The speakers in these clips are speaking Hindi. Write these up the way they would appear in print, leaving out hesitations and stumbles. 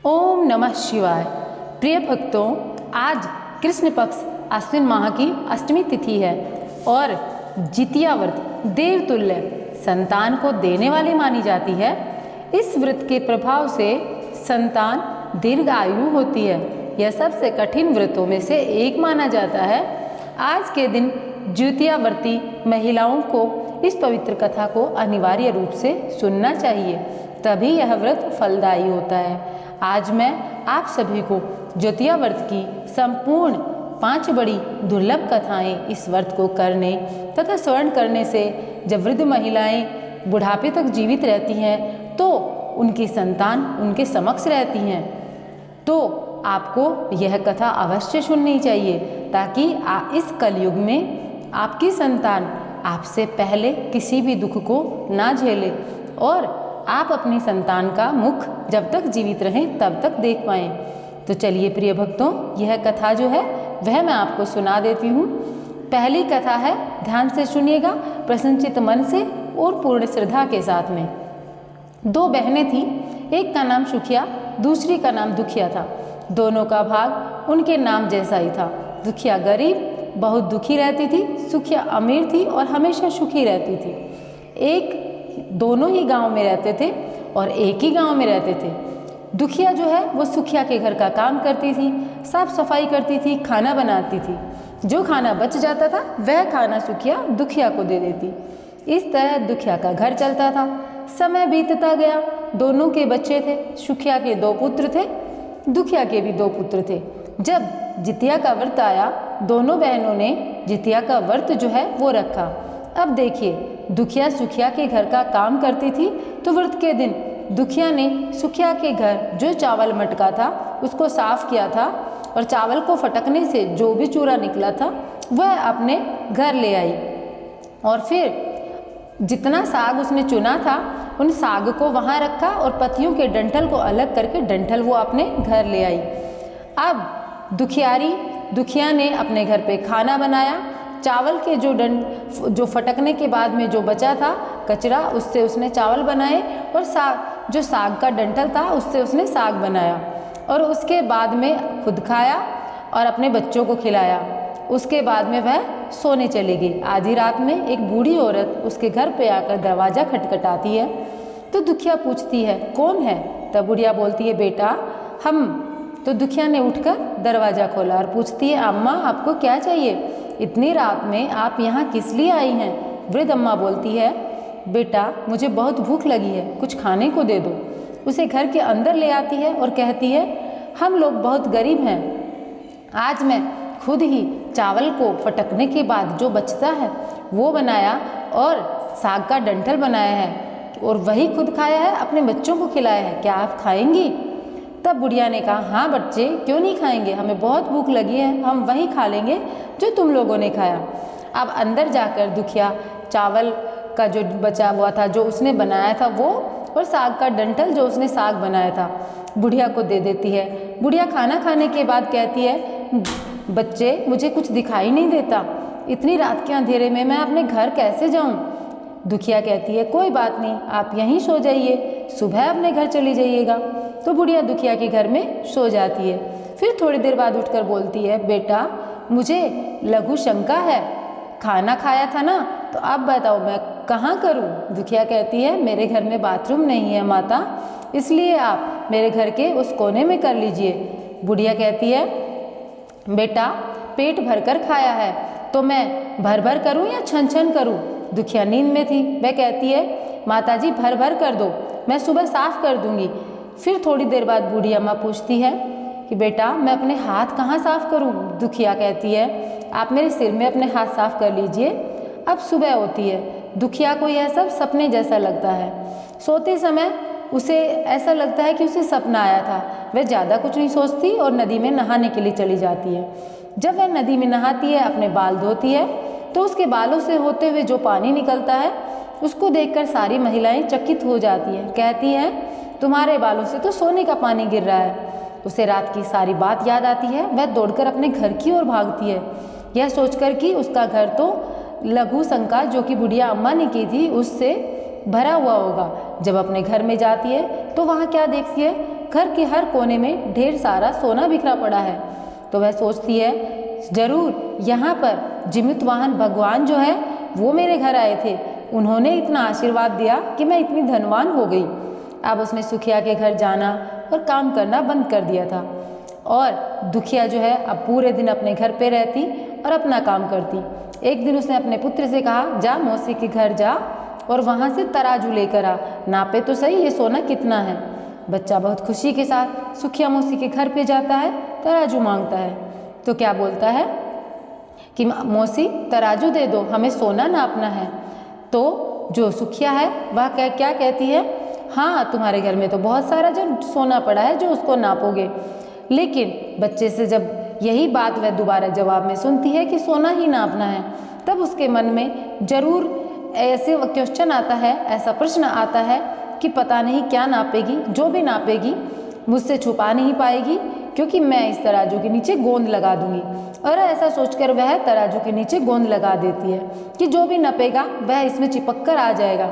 ओम नमः शिवाय। प्रिय भक्तों, आज कृष्ण पक्ष आश्विन माह की अष्टमी तिथि है और जितिया व्रत देवतुल्य संतान को देने वाली मानी जाती है। इस व्रत के प्रभाव से संतान दीर्घ आयु होती है। यह सबसे कठिन व्रतों में से एक माना जाता है। आज के दिन जितिया व्रती महिलाओं को इस पवित्र कथा को अनिवार्य रूप से सुनना चाहिए, तभी यह व्रत फलदायी होता है। आज मैं आप सभी को जितिया व्रत की संपूर्ण 5 बड़ी दुर्लभ कथाएं इस व्रत को करने तथा स्मरण करने से जब वृद्ध महिलाएं बुढ़ापे तक जीवित रहती हैं तो उनकी संतान उनके समक्ष रहती हैं, तो आपको यह कथा अवश्य सुननी चाहिए ताकि इस कलयुग में आपकी संतान आपसे पहले किसी भी दुख को ना झेले और आप अपनी संतान का मुख जब तक जीवित रहें तब तक देख पाएं। तो चलिए प्रिय भक्तों, यह कथा जो है वह मैं आपको सुना देती हूँ। पहली कथा है, ध्यान से सुनिएगा, प्रसन्नचित मन से और पूर्ण श्रद्धा के साथ में। 2 बहनें थीं, एक का नाम सुखिया, दूसरी का नाम दुखिया था। दोनों का भाग उनके नाम जैसा ही था। दुखिया गरीब बहुत दुखी रहती थी, सुखिया अमीर थी और हमेशा सुखी रहती थी। दोनों ही गांव में रहते थे और एक ही गांव में रहते थे। दुखिया जो है वो सुखिया के घर का काम करती थी, साफ सफाई करती थी, खाना बनाती थी। जो खाना बच जाता था वह खाना सुखिया दुखिया को दे देती। इस तरह दुखिया का घर चलता था। समय बीतता गया, दोनों के बच्चे थे। सुखिया के 2 पुत्र थे, दुखिया के भी 2 पुत्र थे। जब जितिया का व्रत आया, दोनों बहनों ने जितिया का व्रत जो है वो रखा। अब देखिए, दुखिया सुखिया के घर का काम करती थी, तो व्रत के दिन दुखिया ने सुखिया के घर जो चावल मटका था उसको साफ किया था और चावल को फटकने से जो भी चूरा निकला था वह अपने घर ले आई और फिर जितना साग उसने चुना था उन साग को वहाँ रखा और पत्तियों के डंठल को अलग करके डंठल वो अपने घर ले आई। अब दुखिया ने अपने घर पे खाना बनाया। चावल के जो फटकने के बाद में जो बचा था कचरा, उससे उसने चावल बनाए और साग का डंठल था उससे उसने साग बनाया और उसके बाद में खुद खाया और अपने बच्चों को खिलाया। उसके बाद में वह सोने चली गई। आधी रात में एक बूढ़ी औरत उसके घर पे आकर दरवाज़ा खटखटाती है। तो दुखिया पूछती है, कौन है? तब बुढ़िया बोलती है, बेटा हम। तो दुखिया ने उठकर दरवाज़ा खोला और पूछती है, अम्मा आपको क्या चाहिए? इतनी रात में आप यहाँ किस लिए आई हैं? वृद्ध अम्मा बोलती है, बेटा मुझे बहुत भूख लगी है, कुछ खाने को दे दो। उसे घर के अंदर ले आती है और कहती है, हम लोग बहुत गरीब हैं, आज मैं खुद ही चावल को फटकने के बाद जो बचता है वो बनाया और साग का डंठल बनाया है और वही खुद खाया है, अपने बच्चों को खिलाया है, क्या आप खाएंगी? तब बुढ़िया ने कहा, हाँ बच्चे, क्यों नहीं खाएंगे, हमें बहुत भूख लगी है, हम वही खा लेंगे जो तुम लोगों ने खाया। अब अंदर जाकर दुखिया चावल का जो बचा हुआ था जो उसने बनाया था वो और साग का डंठल जो उसने साग बनाया था बुढ़िया को दे देती है। बुढ़िया खाना खाने के बाद कहती है, बच्चे मुझे कुछ दिखाई नहीं देता, इतनी रात के अंधेरे में मैं अपने घर कैसे जाऊँ? दुखिया कहती है, कोई बात नहीं, आप यहीं सो जाइए, सुबह अपने घर चली जाइएगा। तो बुढ़िया दुखिया के घर में सो जाती है। फिर थोड़ी देर बाद उठकर बोलती है, बेटा मुझे लघु शंका है, खाना खाया था ना, तो अब बताओ मैं कहाँ करूँ? दुखिया कहती है, मेरे घर में बाथरूम नहीं है माता, इसलिए आप मेरे घर के उस कोने में कर लीजिए। बुढ़िया कहती है, बेटा पेट भरकर खाया है तो मैं भर भर करूँ या छन छन करूँ? दुखिया नींद में थी, वह कहती है, माताजी भर भर कर दो, मैं सुबह साफ कर दूंगी। फिर थोड़ी देर बाद बूढ़ी अम्मा पूछती है कि बेटा मैं अपने हाथ कहाँ साफ करूँ? दुखिया कहती है, आप मेरे सिर में अपने हाथ साफ कर लीजिए। अब सुबह होती है। दुखिया को यह सब सपने जैसा लगता है। सोते समय उसे ऐसा लगता है कि उसे सपना आया था। वह ज़्यादा कुछ नहीं सोचती और नदी में नहाने के लिए चली जाती है। जब वह नदी में नहाती है, अपने बाल धोती है, तो उसके बालों से होते हुए जो पानी निकलता है उसको देखकर सारी महिलाएं चकित हो जाती हैं। कहती हैं, तुम्हारे बालों से तो सोने का पानी गिर रहा है। उसे रात की सारी बात याद आती है। वह दौड़कर अपने घर की ओर भागती है, यह सोचकर कि उसका घर तो लघु शंका जो कि बुढ़िया अम्मा ने की थी उससे भरा हुआ होगा। जब अपने घर में जाती है तो वहाँ क्या देखती है, घर के हर कोने में ढेर सारा सोना बिखरा पड़ा है। तो वह सोचती है जरूर यहाँ पर जीवित वाहन भगवान जो है वो मेरे घर आए थे, उन्होंने इतना आशीर्वाद दिया कि मैं इतनी धनवान हो गई। अब उसने सुखिया के घर जाना और काम करना बंद कर दिया था और दुखिया जो है अब पूरे दिन अपने घर पे रहती और अपना काम करती। एक दिन उसने अपने पुत्र से कहा, जा मौसी के घर जा और वहाँ से तराजू लेकर आ, नापे तो सही ये सोना कितना है। बच्चा बहुत खुशी के साथ सुखिया मौसी के घर पे जाता है, तराजू मांगता है। तो क्या बोलता है कि मौसी तराजू दे दो, हमें सोना नापना है। तो जो सुखिया है वह क्या कहती है, हाँ तुम्हारे घर में तो बहुत सारा जो सोना पड़ा है जो उसको नापोगे। लेकिन बच्चे से जब यही बात वह दोबारा जवाब में सुनती है कि सोना ही नापना है, तब उसके मन में जरूर ऐसे क्वेश्चन आता है, ऐसा प्रश्न आता है कि पता नहीं क्या नापेगी, जो भी नापेगी मुझसे छुपा नहीं पाएगी क्योंकि मैं इस तराजू के नीचे गोंद लगा दूंगी। और ऐसा सोचकर वह तराजू के नीचे गोंद लगा देती है कि जो भी नपेगा वह इसमें चिपक कर आ जाएगा।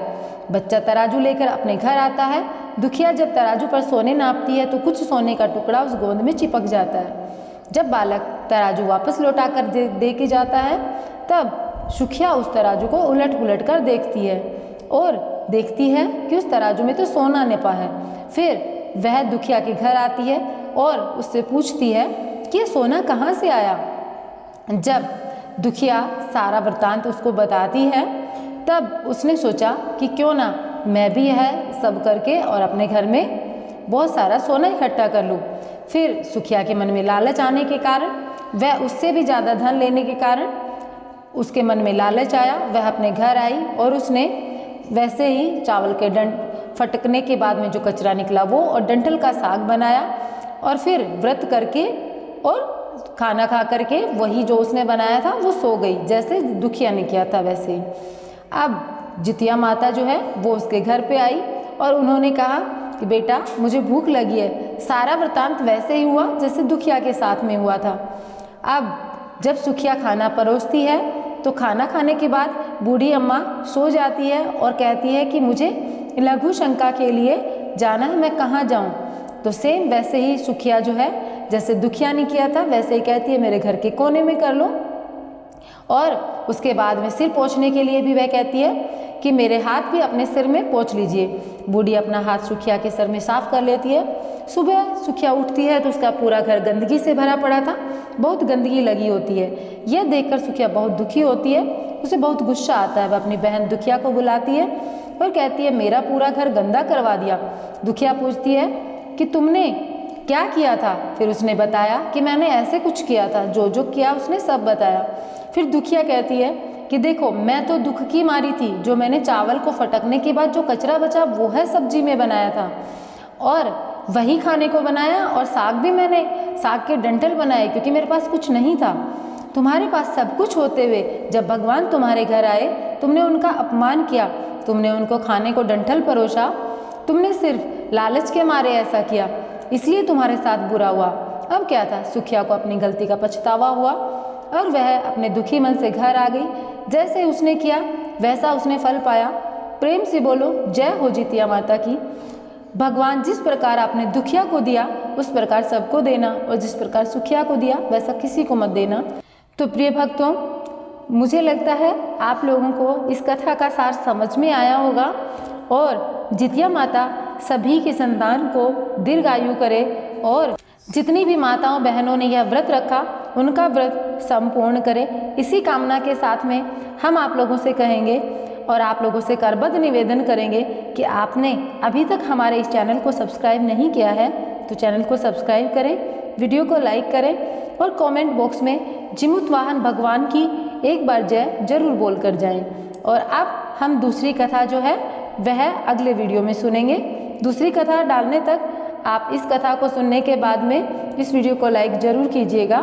बच्चा तराजू लेकर अपने घर आता है। दुखिया जब तराजू पर सोने नापती है तो कुछ सोने का टुकड़ा उस गोंद में चिपक जाता है। जब बालक तराजू वापस लौटा कर दे के जाता है तब सुखिया उस तराजू को उलट पुलट कर देखती है और देखती है कि उस तराजू में तो सोना नपा है। फिर वह दुखिया के घर आती है और उससे पूछती है कि ये सोना कहाँ से आया। जब दुखिया सारा वृत्तांत उसको बताती है तब उसने सोचा कि क्यों ना मैं भी यह सब करके और अपने घर में बहुत सारा सोना इकट्ठा कर लूँ। फिर सुखिया के मन में लालच आने के कारण, वह उससे भी ज़्यादा धन लेने के कारण उसके मन में लालच आया। वह अपने घर आई और उसने वैसे ही चावल के फटकने के बाद में जो कचरा निकला वो और डंठल का साग बनाया और फिर व्रत करके और खाना खा करके वही जो उसने बनाया था वो सो गई, जैसे दुखिया ने किया था वैसे ही। अब जितिया माता जो है वो उसके घर पे आई और उन्होंने कहा कि बेटा मुझे भूख लगी है। सारा वृतांत वैसे ही हुआ जैसे दुखिया के साथ में हुआ था। अब जब सुखिया खाना परोसती है तो खाना खाने के बाद बूढ़ी अम्मा सो जाती है और कहती है कि मुझे लघु शंका के लिए जाना है, मैं कहाँ जाऊँ। तो सेम वैसे ही सुखिया जो है जैसे दुखिया ने किया था वैसे ही कहती है मेरे घर के कोने में कर लो। और उसके बाद में सिर पोंछने के लिए भी वह कहती है कि मेरे हाथ भी अपने सिर में पोंछ लीजिए। बूढ़ी अपना हाथ सुखिया के सर में साफ कर लेती है। सुबह सुखिया उठती है तो उसका पूरा घर गंदगी से भरा पड़ा था, बहुत गंदगी लगी होती है। यह देखकर सुखिया बहुत दुखी होती है, उसे बहुत गुस्सा आता है। वह अपनी बहन दुखिया को बुलाती है और कहती है मेरा पूरा घर गंदा करवा दिया। दुखिया पूछती है कि तुमने क्या किया था। फिर उसने बताया कि मैंने ऐसे कुछ किया था, जो जो किया उसने सब बताया। फिर दुखिया कहती है कि देखो मैं तो दुख की मारी थी, जो मैंने चावल को फटकने के बाद जो कचरा बचा वो है सब्जी में बनाया था और वही खाने को बनाया, और साग भी मैंने साग के डंठल बनाए क्योंकि मेरे पास कुछ नहीं था। तुम्हारे पास सब कुछ होते हुए जब भगवान तुम्हारे घर आए तुमने उनका अपमान किया, तुमने उनको खाने को डंठल परोसा, तुमने सिर्फ लालच के मारे ऐसा किया, इसलिए तुम्हारे साथ बुरा हुआ। अब क्या था, सुखिया को अपनी गलती का पछतावा हुआ और वह अपने दुखी मन से घर आ गई। जैसे उसने किया वैसा उसने फल पाया। प्रेम से बोलो जय हो जितिया माता की। भगवान जिस प्रकार आपने दुखिया को दिया उस प्रकार सबको देना, और जिस प्रकार सुखिया को दिया वैसा किसी को मत देना। तो प्रिय भक्तों, मुझे लगता है आप लोगों को इस कथा का सार समझ में आया होगा और जितिया माता सभी की संतान को दीर्घायु करे और जितनी भी माताओं बहनों ने यह व्रत रखा उनका व्रत संपूर्ण करे। इसी कामना के साथ में हम आप लोगों से कहेंगे और आप लोगों से करबद्ध निवेदन करेंगे कि आपने अभी तक हमारे इस चैनल को सब्सक्राइब नहीं किया है तो चैनल को सब्सक्राइब करें, वीडियो को लाइक करें और कमेंट बॉक्स में जीवित वाहन भगवान की एक बार जय जरूर बोल कर जाएं। और अब हम दूसरी कथा जो है वह अगले वीडियो में सुनेंगे। दूसरी कथा डालने तक आप इस कथा को सुनने के बाद में इस वीडियो को लाइक ज़रूर कीजिएगा।